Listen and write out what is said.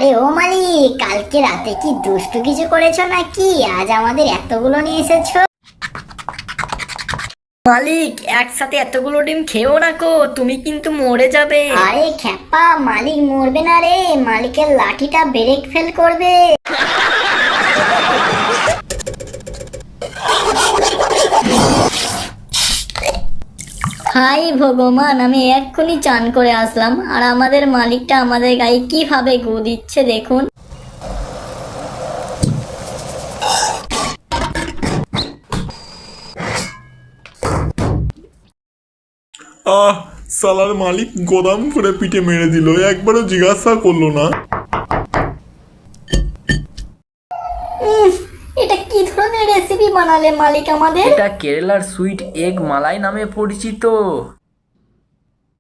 আরে ও মালিক, কালকে রাতে কি দুষ্টু কিছু করেছো নাকি আজ আমাদের এতগুলো নিয়ে এসেছো? মালিক, একসাথে এতগুলো ডিম খেও না কো, তুমি কিন্তু মরে যাবে। আরে খ্যাপা, মালিক মরবে না রে, মালিকের লাঠিটা ব্রেক ফেল করবে। হাই ভগবান, আমি এক্ষুনি চান করে আসলাম আর আমাদের মালিকটা আমাদের গায়ে কিভাবে গু দিচ্ছে দেখুন। আহ, সালার মালিক গোদাম করে পিঠে মেরে দিল, একবারও জিজ্ঞাসা করলো না। এটা কি ধরনের রেসিপি বানালে মালিক আমাদের? এটা কেরালার সুইট এগ মালাই নামে পরিচিত।